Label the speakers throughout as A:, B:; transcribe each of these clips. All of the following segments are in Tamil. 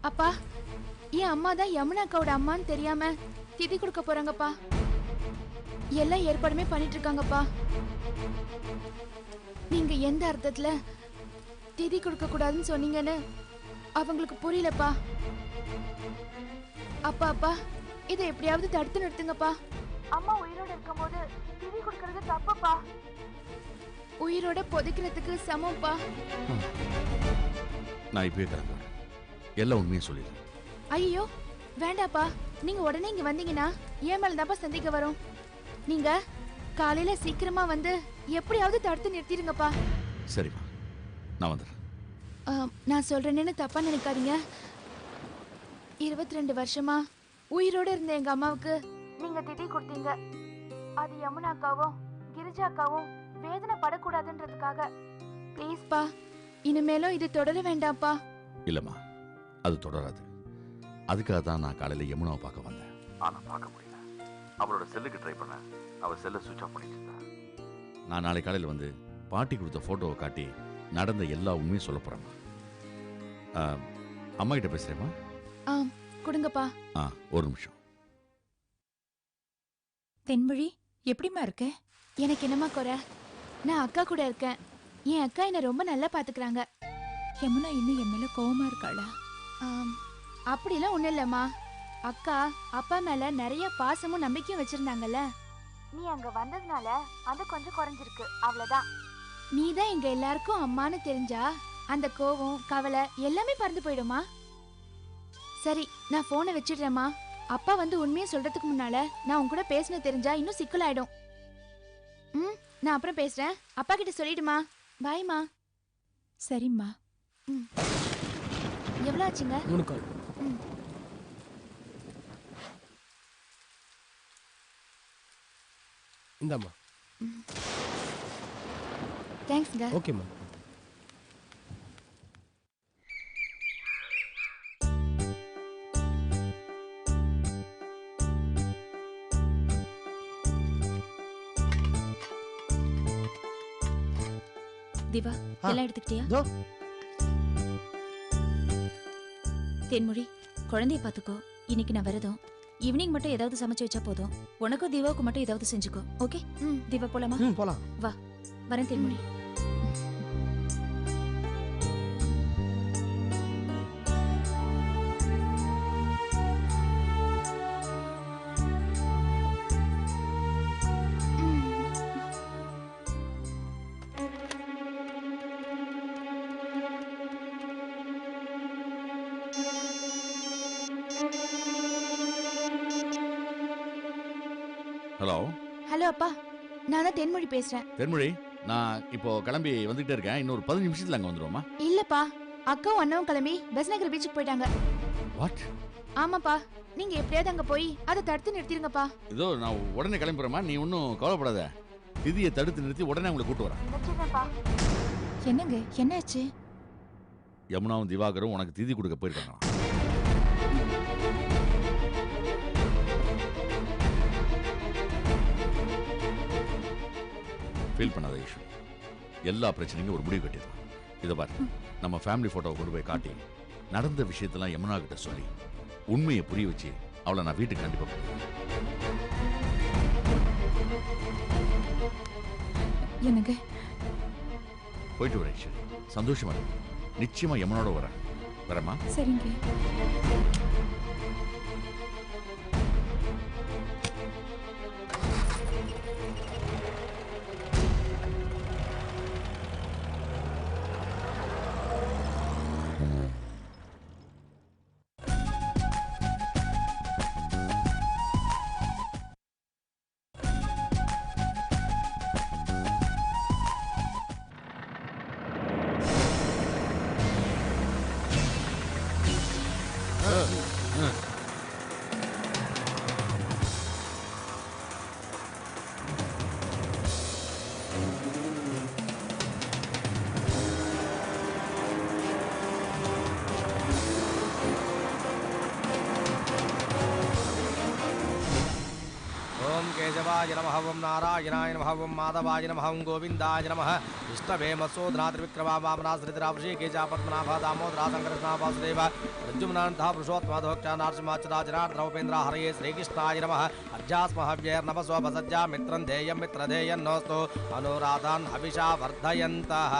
A: அப்பா, என் அம்மா தான் யமுனா அக்காவோட அம்மான்னு தெரியாம திதி கொடுக்க போறாங்கப்பா. எல்லா ஏற்பாடுமே பண்ணிட்டு இருக்காங்கப்பா. நீங்க எந்த அர்த்தத்துல திதி கொடுக்க கூடாதுன்னு சொன்னீங்கன்னு அவங்களுக்கு புரியலப்பா. அப்பா அப்பா, இதை எப்படியாவது தடுத்து நிறுத்துங்கப்பா. அம்மா உயிரோட இருக்கும்போது திதி கொடுக்கறது தப்புப்பா. உயிரோட புதைக்கிறதுக்கு சமம்ப்பா.
B: நான் இப்பவே கிளம்புறேன். எல்லாம் உண்மையை சொல்லிடுறேன்.
A: ஐயோ வேண்டாப்பா, நீங்க உடனே இங்க வந்தீங்கன்னா ஏன் மேலதான்ப்பா சந்திக்க வரும். நீங்க காலையில சீக்கிரமா வந்து எப்படியாவது தடுத்து நிறுத்திடுங்கப்பா.
B: சரிம்மா, நான் வந்துடுறேன்.
A: நான் சொல்றேன்னு தப்பா நினைக்காதீங்க. 22 வருஷமா உயிரோட இருந்த எங்க அம்மாவுக்கு நீங்க திதி கொடுத்தீங்க. அது யமுனா அக்காவும் கிரிஜா அக்காவும் வேதனை படக்கூடாதுன்றதுக்காக ப்ளீஸ்ப்பா, இனிமேலும் இது தொடர வேண்டாம்ப்பா.
B: இல்லம்மா, அது தொடராது. அதுக்காக தான் நான் காலையில யமுனாவை பார்க்க வந்தேன். ஆனா பார்க்க முடியல. அவளோட செல்லுக்கு ட்ரை பண்ண, அவ செல்லை சுவிட்ச் ஆஃப் பண்ணிட்டு இருந்தா. நான் நாளை காலையில வந்து பாட்டி கொடுத்த போட்டோவை காட்டி நடந்த எல்லா உண்மையும் சொல்ல போறேம்மா. அம்மா கிட்ட பேசுறேம்மா.
A: கொடுங்கப்பா.
B: ஒரு நிமிஷம்.
C: தென்மொழி, எப்படிமா இருக்க?
A: எனக்கு என்னமா குறை? நான் அக்கா கூட இருக்கேன். என் அக்கா என்ன ரொம்ப நல்லா பாத்துக்கிறாங்க.
C: யமுனா இன்னும் என் மேல கோவமா இருக்காளா?
A: அப்படிலாம் ஒண்ணும் இல்லம்மா. அக்கா அப்பா மேல நிறைய பாசமும் நம்பிக்கையும் வச்சிருந்தாங்கல்ல. நீ அங்க வந்ததுனால அது கொஞ்சம் குறைஞ்சிருக்கு, அவ்வளவுதான். நீ தான் எங்க எல்லாருக்கும் அம்மான்னு தெரிஞ்சா அந்த கோவம் கவலை எல்லாமே பறந்து போயிடுமா. சரி, நான் போனை வச்சிடுறேம்மா. அப்பா வந்து உண்மையை சொல்றதுக்கு முன்னால நான் உன் கூட பேசின தெரிஞ்சா இன்னும் சிக்கலாயிடும். நான் அப்புறம் பேசுறேன். அப்பா கிட்ட சொல்லிடுமா. பாய்மா.
C: சரிம்மா.
A: எவ்வளவு ஆச்சுங்க?
D: 3 கால். இந்தாம்மா.
A: தேங்க்ஸ்ங்க.
D: ஓகேம்மா.
C: திவா, எல்லாம் எடுத்துக்கிட்டியா? தென்மொழி, குழந்தைய பாத்துக்கோ. இன்னைக்கு நான் விரதம். ஈவினிங் மட்டும் ஏதாவது சமைச்சு வச்சா போதும். உனக்கும் திவாவுக்கு மட்டும் ஏதாவது செஞ்சுக்கோ. ஓகே? திவா போலாமா?
D: போலாம்.
C: வா, வரேன் தென்மொழி.
B: ஹலோ.
A: ஹலோ அப்பா, நான் தான் தென்மொழி பேசுறேன்.
B: தென்மொழி, நான் இப்போ கிளம்பி வந்துகிட்டே இருக்கேன். இன்னொரு 15 நிமிஷத்துல அங்க வந்துருவோமா?
A: இல்லப்பா, அக்காவும் அண்ணாவும் கிளம்பி பெசநகர் பீச்சுக்கு போயிட்டாங்க.
B: வாட்? ஆமாப்பா,
A: நீங்க எப்படியாவது அங்க போய் அதை தடுத்து நிறுத்திடுங்கப்பா.
B: இதோ நான் உடனே கிளம்புறேமா, நீ ஒன்றும் கவலைப்படாத. திதியை தடுத்து நிறுத்தி உடனே உங்களை கூட்டு வரேன்.
C: என்னங்க, என்னாச்சு?
B: யமுனாவும் திவாகரும் உனக்கு திதி கொடுக்க போயிருக்காங்க. ஃபீல் பண்ணாத ஈஷு, எல்லா பிரச்சனையும் ஒரு முடிவு கட்டிடலாம். இதை பாரு, நம்ம ஃபேமிலி போட்டோவை கொண்டு போய் காட்டி நடந்த விஷயத்தெல்லாம் யமுனா கிட்ட சொல்லி உண்மையை புரிய வச்சு அவளை நான் வீட்டுக்கு கண்டிப்பா
C: என்னங்க,
B: போயிட்டு வரேன் ஈஷு. சந்தோஷமா இருக்கு. நிச்சயமா யமுனோட வரேன். வரமா?
C: சரிங்க.
D: गोविन्दाय नमः ओं नारायणाय नमः ओं माधवाय नमः ओं गोविन्दाय नमः विष्णवे मत्सोदरा त्रिविक्रमा वामना श्रीधरा वृषिकेशा पद्मनाभा दामोदरा शङ्करकृष्णा वासुदेव प्रद्युम्नानन्दः पुरुषोत्तमोऽधोक्षा नरसिंहाच्युता जनार्दन उपेन्द्र हरये श्रीकृष्णाय नमः अध्यात्महव्यैर्नभस्वभसज्जा मित्रं ध्येयं मित्रधेयन्नोऽस्तु अनुराधान् हविषा वर्धयन्तः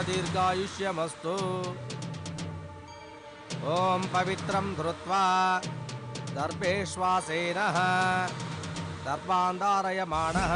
D: दीर्घायुष्यमस्तु ओम पवित्रं धृत्वा दर्भेश्वासेनः दर्भान्धारयमाणः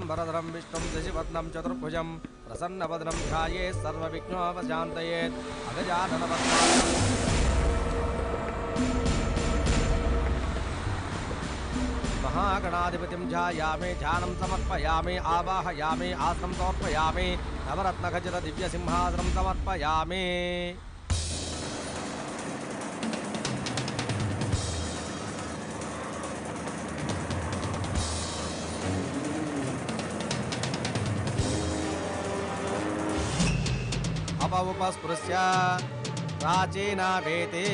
D: वरदरं विष्णुं शशिवर्णं चतुर्भुजं प्रसन्नवदनं ध्यायेत् सर्वविघ्नोपशान्तयेत् अगजाननपद्मार्कं महागणाधिपतिं ध्यायामि ध्यानं समर्पयामि आवाहयामि आसनं समर्पयामि नवरत्नखचित दिव्यसिंहासनं समर्पयामि उपस्पृश्य प्राचीना वेति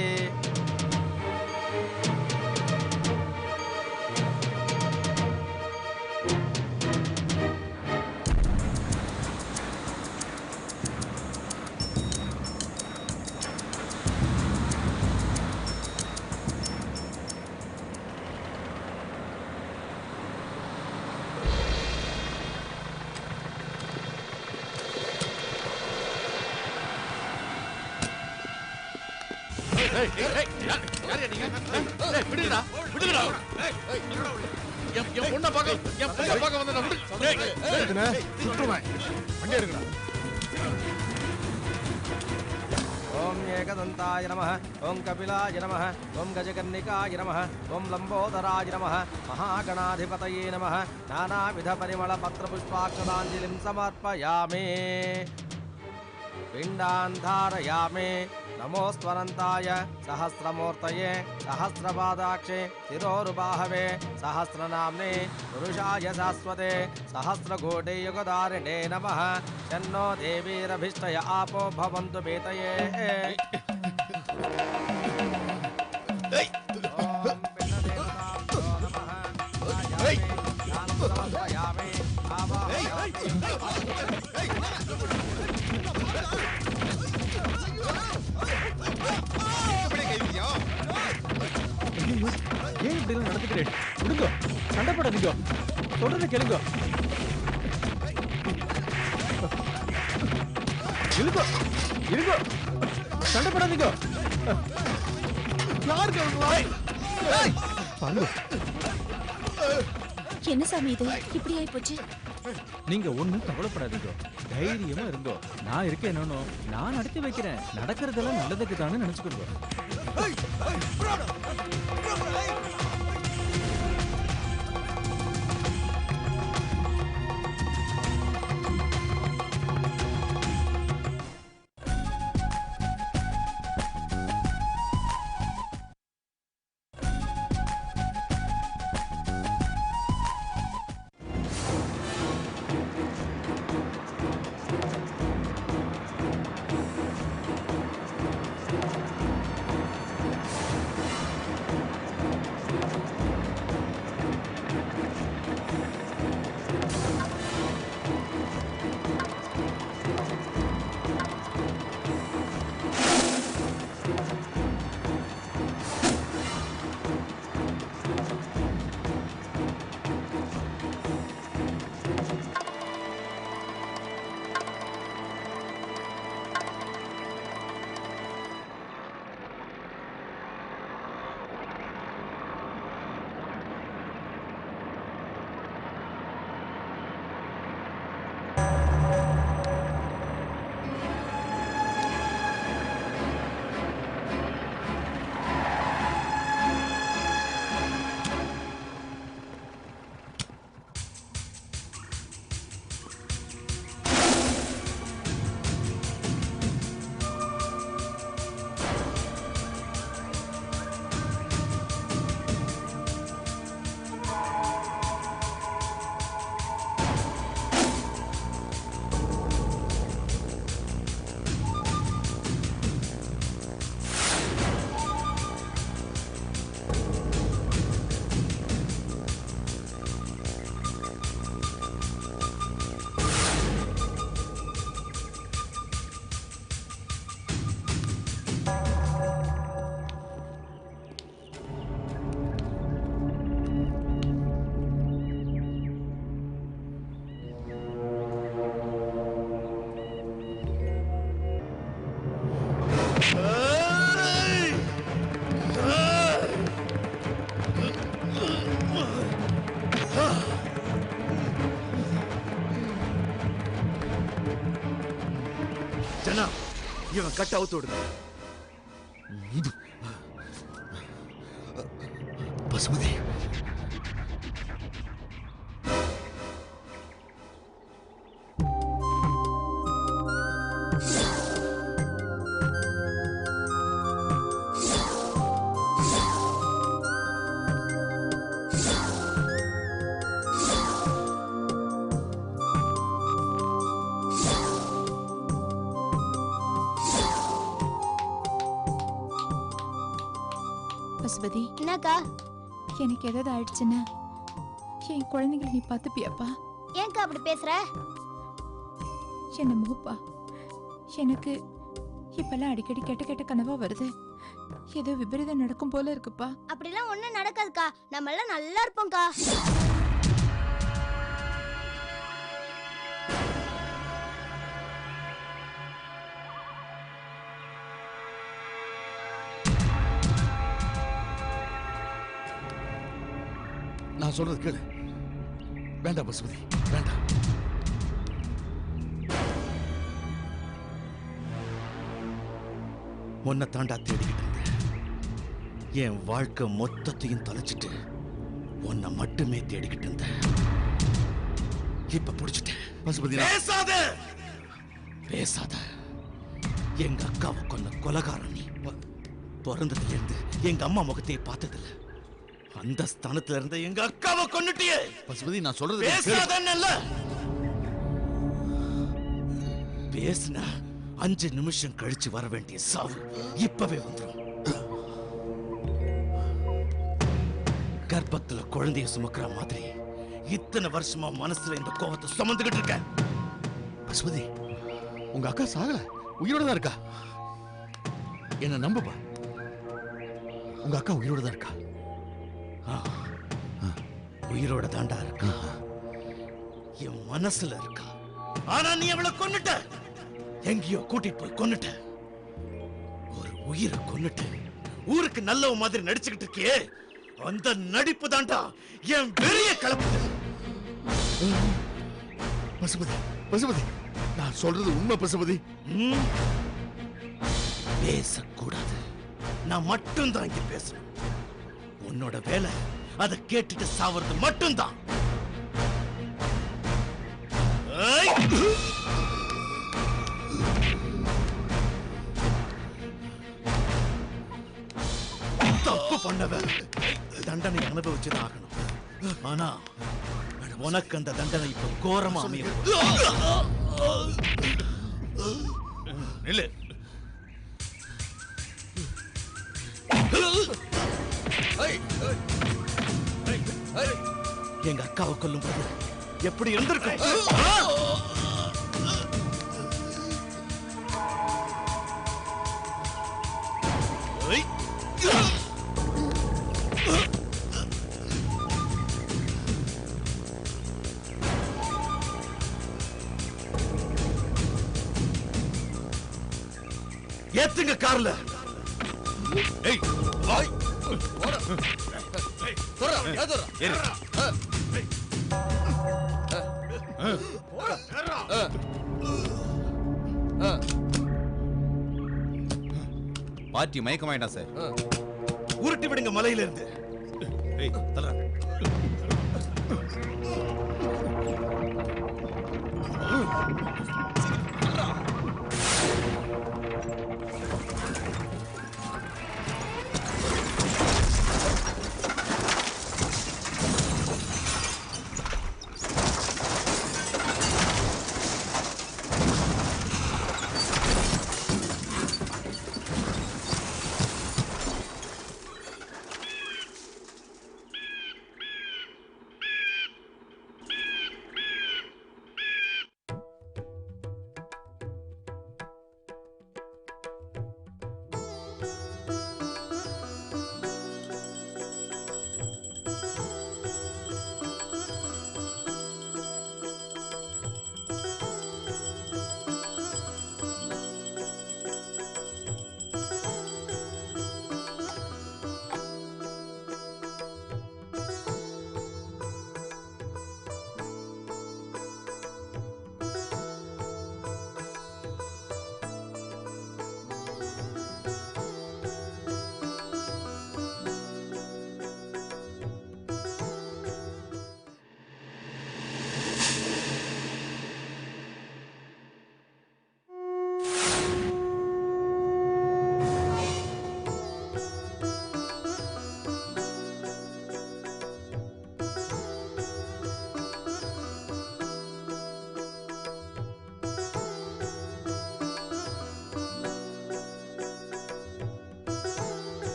D: ओम एकदंताय नमः ओम कपिलाय नमः ओम गजकर्णिकाय नमः ओम लंबोदराय नमः महागणाधिपतये नमः नानाविध परिमल पत्र पुष्पाक्षतांजलिं समर्पयामि पिंडान् धारयामि नमोस्त्वनन्ताय सहस्रमूर्तये सहस्रपादाक्षे शिरोरुबाहवे सहस्रनाम्ने पुरुषाय शाश्वते सहस्रकोटि युगधारिणे नमः शन्नो देवीरभिष्टय आपो भवन्तु वेतये
E: ஏன் இப்படி எல்லாம் நடந்துக்கிறேன்? விடுங்க, சண்டை போடாதீங்க, சொல்றத கேளுங்க. இருங்க, இருங்க, சண்டை போடாதீங்க. யாருக்கு
C: என்ன சாமி இது இப்படி ஆயி போச்சு?
E: நீங்க ஒண்ணும் கவலைப்படாதீங்க, தைரியமா இருங்கோ. நான் இருக்கேன், நான் நடத்தி வைக்கிறேன். நடக்கிறதெல்லாம் நல்லதுக்கு தானே நினைச்சுக்கோங்க.
B: இவன் கட் அவுத்து விடுங்க. பசுமதி,
A: பசுபதி,
F: என்னக்கா?
A: எனக்கு ஏதாவது ஆயிடுச்சுன்னா என் குழந்தைங்களை நீ பார்த்துப்பியாப்பா?
F: ஏன்க்கா அப்படி பேசுற?
A: என்ன மூப்பா, எனக்கு இப்பெல்லாம் அடிக்கடி கெட்ட கெட்ட கனவா வருது. ஏதோ விபரீதம் நடக்கும் போல இருக்குப்பா.
F: அப்படிலாம் ஒண்ணும் நடக்காதுக்கா. நம்ம எல்லாம் நல்லா இருப்போம்க்கா.
B: நான் சொல்றது கேளு. வேண்டாம் பசுபதி, வேண்டாம். உன்னை தாண்டா தேடிக்கிட்டு இருந்தேன். என் வாழ்க்கை மொத்தத்தையும் தொலைச்சிட்டு உன்னை மட்டுமே தேடிக்கிட்டு இருந்தேன். இப்ப புடிச்சிட்டேன். பசுபதி, பேசாத பேசாத. எங்க அக்காவை கொன்ன கொலைகாரன் நீ. பிறந்ததுல இருந்து எங்க அம்மா முகத்தையே பார்த்ததில்ல. அந்த ஸ்தானத்துல இருந்த எங்க அக்காவை கொன்னுட்டியே. பசுபதி, நான் சொல்றது பேசாதன்னல்ல. பேசுனா 5 நிமிஷம் கழிச்சு வர வேண்டிய சாவு இப்பவே வந்துடும். கர்ப்பத்துல குழந்தைய சுமக்கிற மாதிரி இத்தனை வருஷமா மனசுல இந்த கோவத்தை சுமந்துகிட்டு இருக்க. பசுபதி, உங்க அக்கா சாகல, உயிரோட தான் இருக்கா. என்ன நம்புப்பா, உங்க அக்கா உயிரோட தான் இருக்கா. உயிரோட தாண்டா இருக்கா, என் மனசுல இருக்கா. ஆனா நீ அவளை கொன்னுட்ட. எங்கேயோ கூட்டிட்டு போய் கொன்னுட்ட. ஒரு உயிரை கொன்னுட்ட. ஊருக்கு நல்லவ மாதிரி நடிச்சுக்கிட்டு இருக்கியே, அந்த நடிப்பு தாண்டா என் வெறிய கலப்புது. பசுபதி, பசுபதி, நான் சொல்றது உண்மை பசுபதி. பேசக்கூடாது. நான் மட்டும்தான் இங்க பேசணும். உன்னோட வேலை அதை கேட்டுட்டு சாவறது மட்டும்தான். தப்பு பண்ணவ தண்டனை அனுபவிச்சுதான் ஆகணும். ஆனா உனக்கு அந்த தண்டனை இப்ப கோரமா அமையும். இல்ல, எங்க அக்காவை கொல்லும் போது எப்படி இருந்திருக்கும்? ஏத்துங்க கார்ல. ஏய், வாய்.
G: பாட்டி மயக்கமாயிட்டா சார்.
B: உருட்டி விடுங்க மலையில இருந்து.